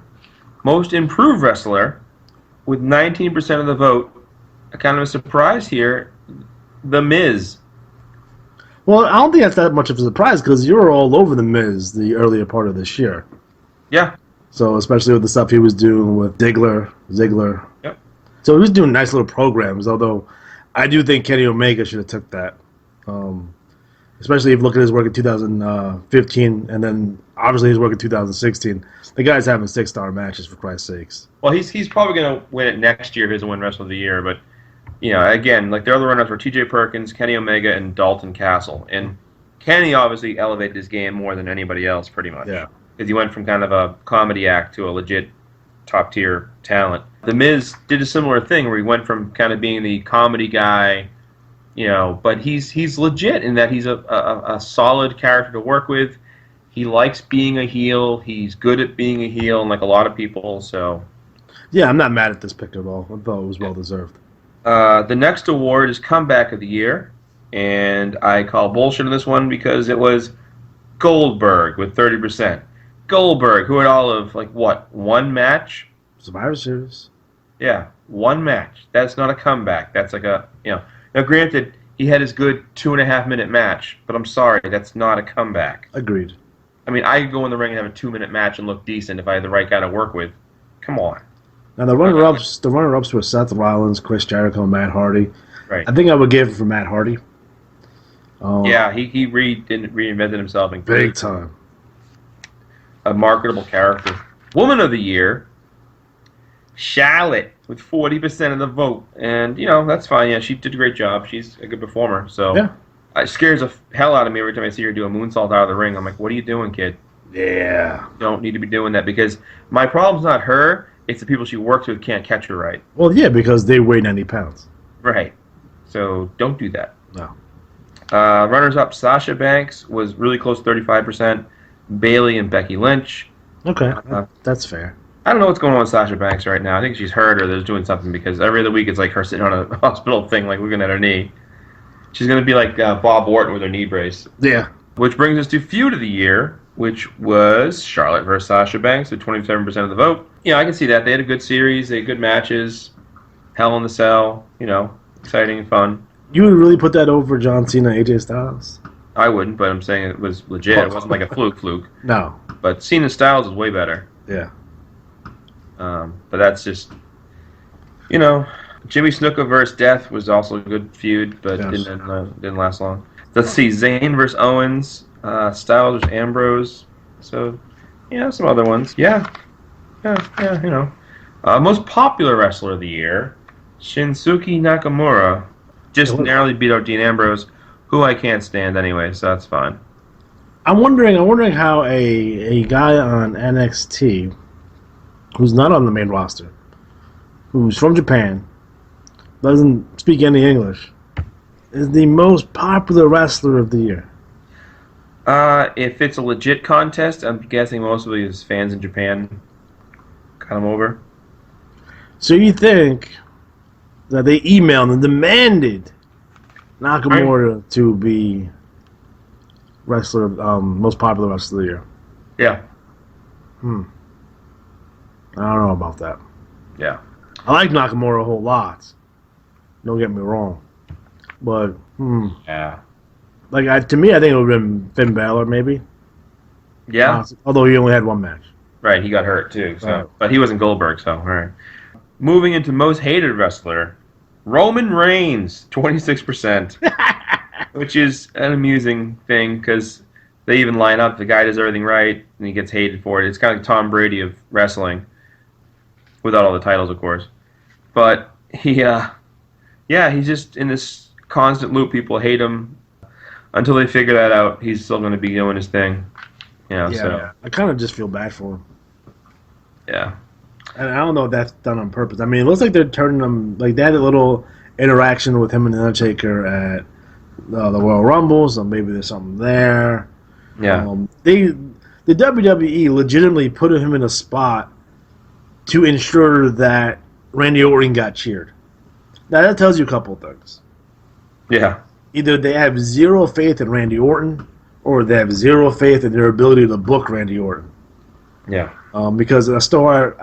Speaker 2: Most Improved Wrestler, with 19% of the vote. A kind of a surprise here, The Miz.
Speaker 1: Well, I don't think that's that much of a surprise because you were all over The Miz the earlier part of this year.
Speaker 2: Yeah.
Speaker 1: So especially with the stuff he was doing with Ziggler.
Speaker 2: Yep.
Speaker 1: So he was doing nice little programs, although I do think Kenny Omega should have took that. Especially if you look at his work in 2015 and then obviously his work in 2016. The guy's having 6-star matches, for Christ's sakes.
Speaker 2: Well, he's probably going to win it next year if he doesn't win Wrestler of the Year, but... again, like the other runners were T.J. Perkins, Kenny Omega, and Dalton Castle. And Kenny obviously elevated his game more than anybody else, pretty much. Yeah. Because he went from kind of a comedy act to a legit top-tier talent. The Miz did a similar thing where he went from kind of being the comedy guy, but he's legit in that he's a solid character to work with. He likes being a heel. He's good at being a heel, like a lot of people, so...
Speaker 1: Yeah, I'm not mad at this pick at all. I thought it was well-deserved.
Speaker 2: The next award is Comeback of the Year, and I call bullshit on this one because it was Goldberg with 30%. Goldberg, who had all of, one match
Speaker 1: Survivor Series.
Speaker 2: Yeah, one match. That's not a comeback. That's like a, Now, granted, he had his good 2.5 minute match, but I'm sorry, that's not a comeback.
Speaker 1: Agreed.
Speaker 2: I mean, I could go in the ring and have a 2 minute match and look decent if I had the right guy to work with. Come on.
Speaker 1: Now the runner-ups were Seth Rollins, Chris Jericho, and Matt Hardy.
Speaker 2: Right.
Speaker 1: I think I would give it for Matt Hardy.
Speaker 2: Yeah, he reinvented himself and
Speaker 1: Big time.
Speaker 2: A marketable character. Woman of the Year, Charlotte, with 40% of the vote. And, that's fine. Yeah, she did a great job. She's a good performer. So
Speaker 1: Yeah.
Speaker 2: it scares the hell out of me every time I see her do a moonsault out of the ring. I'm like, what are you doing, kid?
Speaker 1: Yeah.
Speaker 2: You don't need to be doing that, because my problem's not her. It's the people she works with can't catch her right.
Speaker 1: Well, yeah, because they weigh 90 pounds.
Speaker 2: Right. So don't do that.
Speaker 1: No.
Speaker 2: Runners-up, Sasha Banks was really close to 35%. Bayley and Becky Lynch.
Speaker 1: Okay, that's fair.
Speaker 2: I don't know what's going on with Sasha Banks right now. I think she's hurt or they're doing something, because every other week it's like her sitting on a hospital thing, like looking at her knee. She's going to be like Bob Orton with her knee brace.
Speaker 1: Yeah.
Speaker 2: Which brings us to Feud of the Year, which was Charlotte versus Sasha Banks with 27% of the vote. I can see that. They had a good series. They had good matches. Hell in the Cell. Exciting and fun.
Speaker 1: You would really put that over John Cena, AJ Styles?
Speaker 2: I wouldn't, but I'm saying it was legit. It wasn't like a fluke.
Speaker 1: No.
Speaker 2: But Cena Styles is way better.
Speaker 1: Yeah.
Speaker 2: But that's just, Jimmy Snuka versus Death was also a good feud, but didn't last long. Let's see, Zayn versus Owens, Styles versus Ambrose. So, some other ones. Yeah, most popular wrestler of the year, Shinsuke Nakamura, just narrowly beat out Dean Ambrose, who I can't stand anyway, so that's fine.
Speaker 1: I'm wondering how a guy on NXT, who's not on the main roster, who's from Japan, doesn't speak any English, is the most popular wrestler of the year.
Speaker 2: If it's a legit contest, I'm guessing most of his fans in Japan got him over.
Speaker 1: So you think that they emailed and demanded Nakamura to be most popular wrestler of the year?
Speaker 2: Yeah.
Speaker 1: I don't know about that.
Speaker 2: Yeah.
Speaker 1: I like Nakamura a whole lot. Don't get me wrong. But,
Speaker 2: Yeah.
Speaker 1: To me, I think it would have been Finn Balor, maybe.
Speaker 2: Yeah.
Speaker 1: Although he only had one match.
Speaker 2: Right, he got hurt too. So,
Speaker 1: Right.
Speaker 2: But he wasn't Goldberg, so all right. Moving into most hated wrestler, Roman Reigns, 26%, which is an amusing thing because they even line up. The guy does everything right, and he gets hated for it. It's kind of like Tom Brady of wrestling, without all the titles, of course. But he's just in this constant loop. People hate him until they figure that out. He's still going to be doing his thing.
Speaker 1: Yeah. I kind of just feel bad for him.
Speaker 2: Yeah.
Speaker 1: And I don't know if that's done on purpose. I mean, it looks like they're turning him. Like, they had a little interaction with him and the Undertaker at the Royal Rumble, so maybe there's something there.
Speaker 2: Yeah.
Speaker 1: The WWE legitimately put him in a spot to ensure that Randy Orton got cheered. Now, that tells you a couple of things.
Speaker 2: Yeah.
Speaker 1: Either they have zero faith in Randy Orton, or they have zero faith in their ability to book Randy Orton.
Speaker 2: Yeah.
Speaker 1: Because a star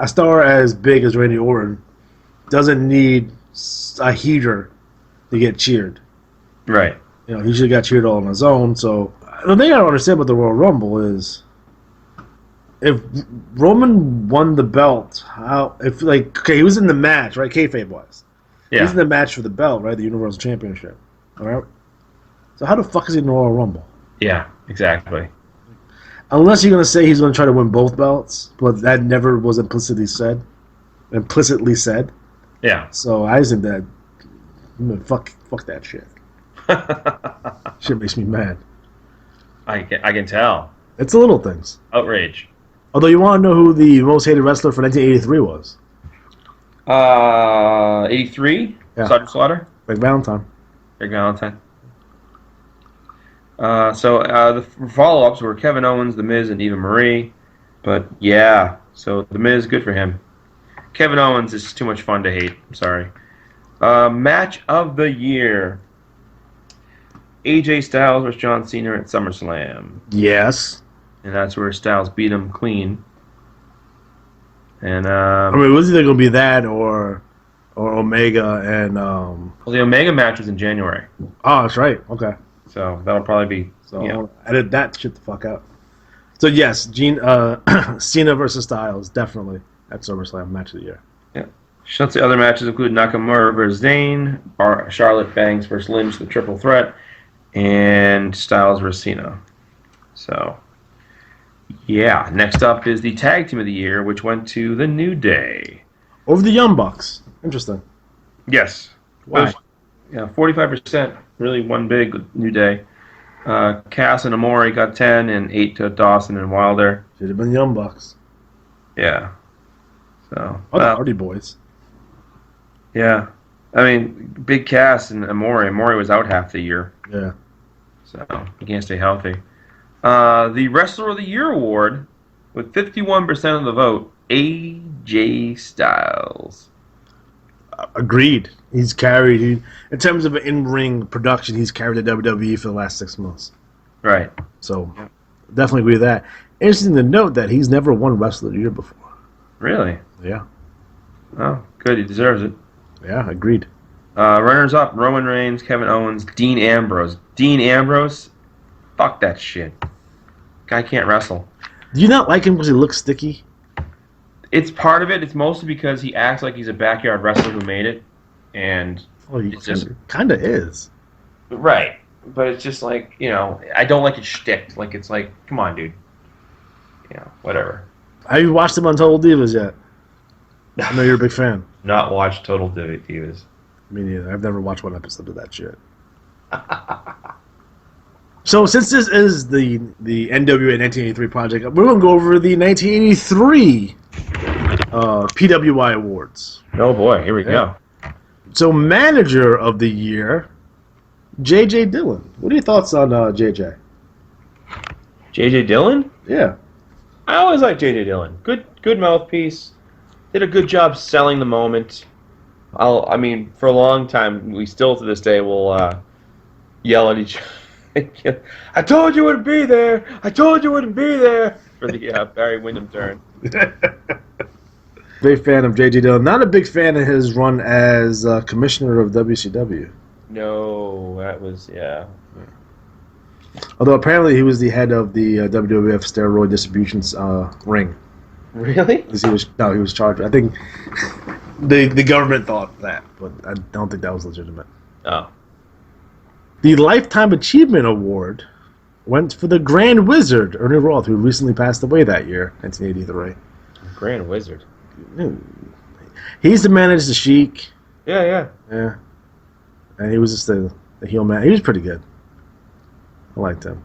Speaker 1: as big as Randy Orton doesn't need a heater to get cheered.
Speaker 2: Right.
Speaker 1: He should have got cheered all on his own. So the thing I don't understand about the Royal Rumble is, if Roman won the belt, he was in the match, right? Kayfabe wise.
Speaker 2: Yeah.
Speaker 1: He's in the match for the belt, right? The Universal Championship. All right. So how the fuck is he in the Royal Rumble?
Speaker 2: Yeah. Exactly.
Speaker 1: Unless you're going to say he's going to try to win both belts, but that never was implicitly said.
Speaker 2: Yeah.
Speaker 1: So I think that, fuck that shit. Shit makes me mad.
Speaker 2: I can tell.
Speaker 1: It's the little things.
Speaker 2: Outrage.
Speaker 1: Although, you want to know who the most hated wrestler for 1983 was?
Speaker 2: 83?
Speaker 1: Yeah.
Speaker 2: Sergeant Slaughter?
Speaker 1: Rick Valentine.
Speaker 2: Rick Valentine. The follow-ups were Kevin Owens, The Miz, and Eva Marie. But, yeah, so The Miz, good for him. Kevin Owens is too much fun to hate. I'm sorry. Match of the year. AJ Styles versus John Cena at SummerSlam.
Speaker 1: Yes.
Speaker 2: And that's where Styles beat him clean. And
Speaker 1: I mean, it was either going to be that or Omega and
Speaker 2: well, the Omega match was in January,
Speaker 1: oh, that's right. Okay,
Speaker 2: so that'll probably be
Speaker 1: so edit that shit the fuck out. So yes, Cena versus Styles definitely at SummerSlam match of the year.
Speaker 2: Yeah. Shotzi other matches include Nakamura versus Zayn, Charlotte Banks versus Lynch, the triple threat, and Styles versus Cena. So, yeah. Next up is the tag team of the year, which went to the New Day.
Speaker 1: Over the Young Bucks. Interesting.
Speaker 2: Yes.
Speaker 1: Why?
Speaker 2: Yeah, 45%. Really one big New Day. Cass and Amore got 10 and 8 to Dawson and Wilder.
Speaker 1: Should have been Young Bucks.
Speaker 2: Yeah. So.
Speaker 1: Oh, the Hardy Boys.
Speaker 2: Yeah. I mean, big Cass and Amore. Amore was out half the year.
Speaker 1: Yeah.
Speaker 2: So he can't stay healthy. The Wrestler of the Year award, with 51% of the vote, AJ Styles.
Speaker 1: Agreed. He's carried, in terms of in-ring production, he's carried the WWE for the last 6 months.
Speaker 2: Right.
Speaker 1: So, definitely agree with that. Interesting to note that he's never won Wrestler of the Year before.
Speaker 2: Really?
Speaker 1: Yeah.
Speaker 2: Oh, good. He deserves it.
Speaker 1: Yeah, agreed.
Speaker 2: Runners-up, Roman Reigns, Kevin Owens, Dean Ambrose. Dean Ambrose? Fuck that shit. Guy can't wrestle.
Speaker 1: Do you not like him because he looks sticky?
Speaker 2: It's part of it. It's mostly because he acts like he's a backyard wrestler who made it. And
Speaker 1: Well, he
Speaker 2: it's just...
Speaker 1: kind of is.
Speaker 2: Right. But it's just like, I don't like it shticked. Like, it's like, come on, dude. Whatever.
Speaker 1: Have you watched him on Total Divas yet? I know you're a big fan.
Speaker 2: Not watch Total Divas.
Speaker 1: Me neither. I've never watched one episode of that shit. So since this is the NWA 1983 project, we're going to go over the 1983 PWI Awards.
Speaker 2: Oh boy, here we go.
Speaker 1: So Manager of the Year, J.J. Dillon. What are your thoughts on J.J.?
Speaker 2: J.J. Dillon?
Speaker 1: Yeah.
Speaker 2: I always liked J.J. Dillon. Good mouthpiece. Did a good job selling the moment. I mean, for a long time, we still to this day will yell at each other. I told you it wouldn't be there. I told you it wouldn't be there. For the Barry Windham turn.
Speaker 1: Big fan of J.J. Dillon. Not a big fan of his run as commissioner of WCW.
Speaker 2: No, that was, yeah.
Speaker 1: Although apparently he was the head of the WWF steroid distribution ring.
Speaker 2: Really?
Speaker 1: He was charged. I think the government thought that, but I don't think that was legitimate.
Speaker 2: Oh.
Speaker 1: The Lifetime Achievement Award went for the Grand Wizard, Ernie Roth, who recently passed away that year, 1983.
Speaker 2: Grand Wizard.
Speaker 1: He used to manage the Sheik.
Speaker 2: Yeah.
Speaker 1: Yeah. And he was just the heel man. He was pretty good. I liked him.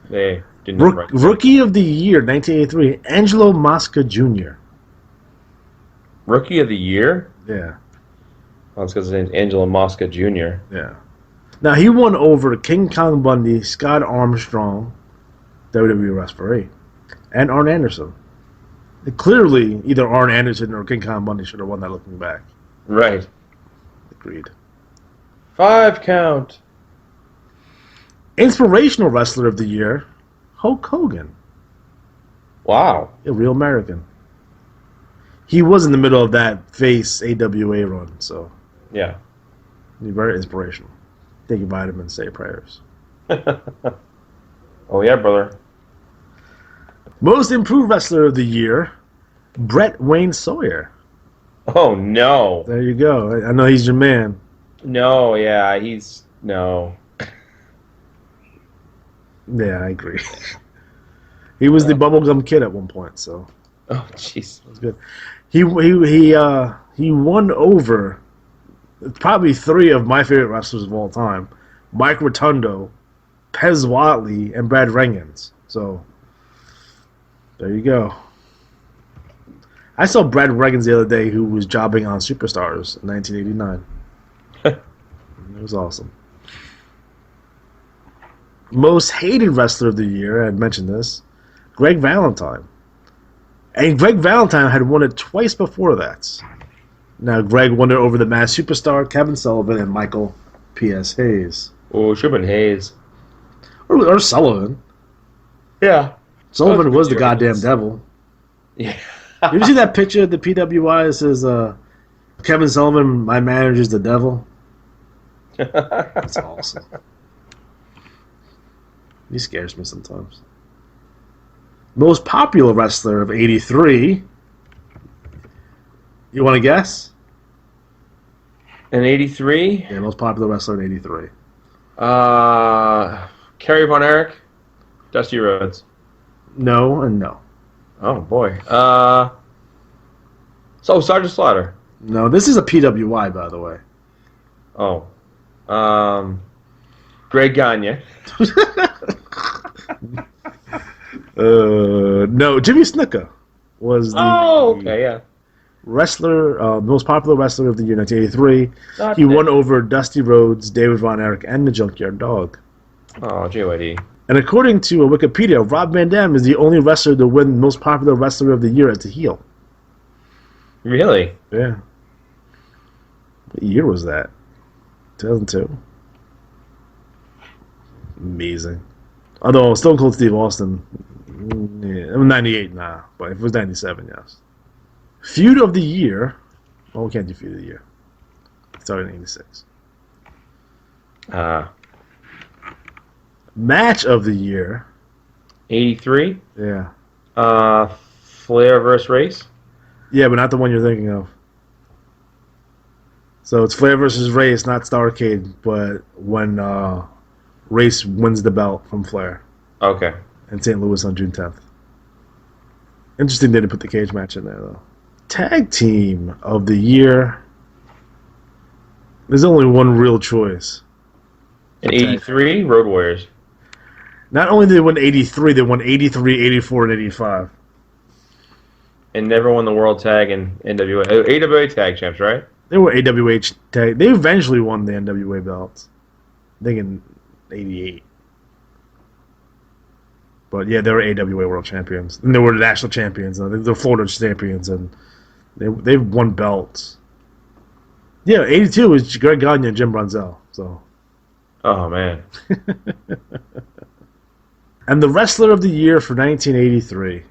Speaker 2: They didn't
Speaker 1: Rookie of the Year, 1983, Angelo Mosca Jr.
Speaker 2: Rookie of the Year?
Speaker 1: Yeah.
Speaker 2: Well, it's because his name's Angelo Mosca Jr.
Speaker 1: Yeah. Now, he won over King Kong Bundy, Scott Armstrong, WWE referee, and Arn Anderson. Clearly, either Arn Anderson or King Kong Bundy should have won that looking back.
Speaker 2: Right.
Speaker 1: Agreed.
Speaker 2: 5 count.
Speaker 1: Inspirational Wrestler of the Year, Hulk Hogan.
Speaker 2: Wow.
Speaker 1: A real American. He was in the middle of that face AWA run, so
Speaker 2: Yeah.
Speaker 1: he's very inspirational. Take your vitamins, say your prayers.
Speaker 2: Oh, yeah, brother.
Speaker 1: Most Improved Wrestler of the Year, Bret Wayne Sawyer.
Speaker 2: Oh, no.
Speaker 1: There you go. I know he's your man.
Speaker 2: No, yeah, no.
Speaker 1: Yeah, I agree. He was the bubblegum kid at one point, so
Speaker 2: Oh, jeez.
Speaker 1: that's good. He won over probably 3 of my favorite wrestlers of all time: Mike Rotundo, Pez Watley, and Brad Rheingans. So there you go. I saw Brad Rheingans the other day, who was jobbing on Superstars in 1989. It was awesome. Most Hated Wrestler of the Year, I had mentioned this, Greg Valentine. And Greg Valentine had won it twice before that. Now, Greg won it over the Masked Superstar, Kevin Sullivan, and Michael P.S. Hayes.
Speaker 2: Oh, it should have been Hayes.
Speaker 1: Or Sullivan.
Speaker 2: Yeah.
Speaker 1: Sullivan was the goddamn devil.
Speaker 2: Yeah.
Speaker 1: You ever see that picture of the PWI that says, Kevin Sullivan, my manager's the devil? That's awesome. He scares me sometimes. Most popular wrestler of 83. You want to guess?
Speaker 2: In 83?
Speaker 1: Yeah, most popular wrestler in 83.
Speaker 2: Kerry Von Erich? Dusty Rhodes?
Speaker 1: No and no.
Speaker 2: Oh, boy. Sergeant Slaughter?
Speaker 1: No, this is a PWI, by the way.
Speaker 2: Oh. Greg Gagne?
Speaker 1: No, Jimmy Snuka was the
Speaker 2: okay, yeah.
Speaker 1: wrestler, most popular wrestler of the year 1983. He won over Dusty Rhodes, David Von Erich, and the Junkyard Dog.
Speaker 2: Oh, JYD.
Speaker 1: And according to Wikipedia, Rob Van Dam is the only wrestler to win most popular wrestler of the year as a heel.
Speaker 2: Really?
Speaker 1: Yeah. What year was that? 2002. Amazing. Although Stone Cold Steve Austin, yeah, 98, nah. But if it was 97, yes. Feud of the year. Well, we can't do feud of the year. It started in 86. Match of the year.
Speaker 2: 83?
Speaker 1: Yeah.
Speaker 2: Flair versus Race?
Speaker 1: Yeah, but not the one you're thinking of. So it's Flair versus Race, not Starrcade, but when Race wins the belt from Flair.
Speaker 2: Okay.
Speaker 1: In St. Louis on June 10th. Interesting they didn't put the cage match in there, though. Tag team of the year. There's only one real choice.
Speaker 2: In 83, Road Warriors.
Speaker 1: Not only did they win 83, they won 83, 84, and 85.
Speaker 2: And never won the World Tag in NWA. AWA Tag Champs, right?
Speaker 1: They were AWH tag. They eventually won the NWA belts. I think in 88. But yeah, they were AWA World Champions. And they were the national champions. They're Florida champions. And they've won belts. Yeah, 82 is Greg Gagne and Jim Brunzell. So.
Speaker 2: Oh, man.
Speaker 1: And the wrestler of the year for 1983.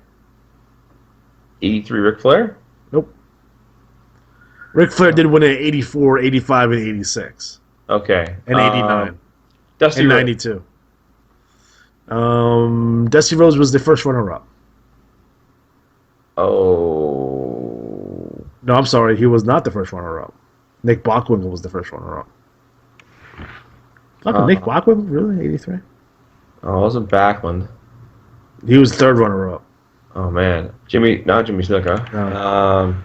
Speaker 2: 83 Ric Flair?
Speaker 1: Nope. Ric Flair did win in 84, 85, and 86.
Speaker 2: Okay.
Speaker 1: And 89.
Speaker 2: Dusty
Speaker 1: and
Speaker 2: Rhodes.
Speaker 1: 92. Dusty Rhodes was the first runner-up.
Speaker 2: Oh.
Speaker 1: No, I'm sorry. He was not the first runner-up. Nick Bockwinkel was the first runner-up. Nick Bockwinkel? Really? 83?
Speaker 2: Oh, it wasn't Backlund.
Speaker 1: He was third runner-up.
Speaker 2: Oh, man. Not Jimmy Snuka.
Speaker 1: No.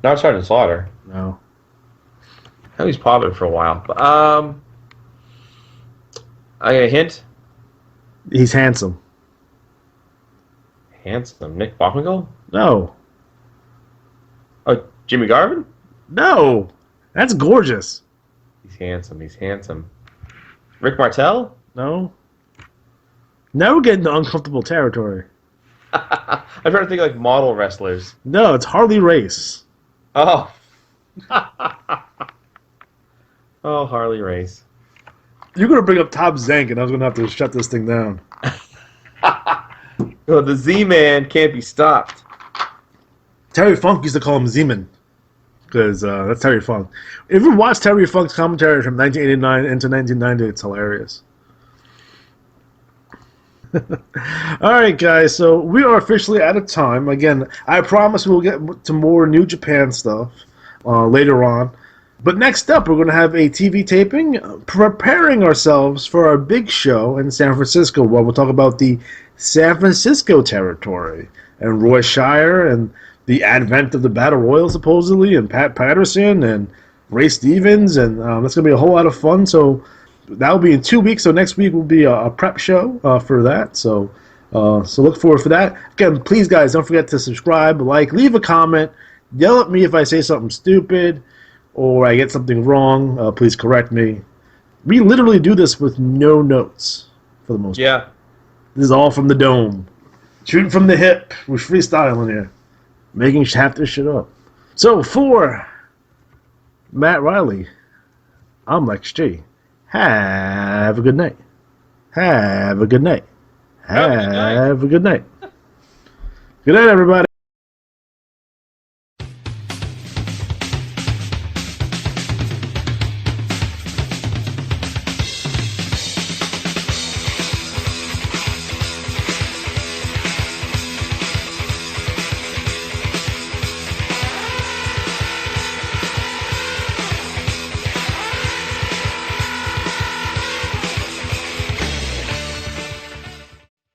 Speaker 2: Not Sergeant Slaughter.
Speaker 1: No.
Speaker 2: I know he's popular for a while. But, I get a hint?
Speaker 1: He's handsome.
Speaker 2: Handsome. Nick Bockwinkel?
Speaker 1: No.
Speaker 2: Oh, Jimmy Garvin?
Speaker 1: No. That's gorgeous.
Speaker 2: He's handsome. Rick Martel?
Speaker 1: No. Now we're getting to uncomfortable territory.
Speaker 2: I'm trying to think of, like, model wrestlers.
Speaker 1: No, it's Harley Race.
Speaker 2: Oh. Oh, Harley Race.
Speaker 1: You're going to bring up Top Zank, and I was going to have to shut this thing down.
Speaker 2: Well, the Z-Man can't be stopped.
Speaker 1: Terry Funk used to call him Z-Man. Because that's Terry Funk. If you watch Terry Funk's commentary from 1989 into 1990, it's hilarious. All right, guys. So we are officially out of time. Again, I promise we'll get to more New Japan stuff later on. But next up, we're going to have a TV taping, preparing ourselves for our big show in San Francisco, where we'll talk about the San Francisco territory and Roy Shire and the advent of the Battle Royal, supposedly, and Pat Patterson and Ray Stevens, and that's going to be a whole lot of fun. So that'll be in 2 weeks. So next week will be a prep show for that. So look forward for that. Again, please, guys, don't forget to subscribe, like, leave a comment, yell at me if I say something stupid or I get something wrong. Please correct me. We literally do this with no notes for the most part.
Speaker 2: Yeah.
Speaker 1: This is all from the dome. Shooting from the hip. We're freestyling here. Making half this shit up. So, for Matt Riley, I'm Lex G. Have a good night. Have a good night. Have a good night. Good night, everybody.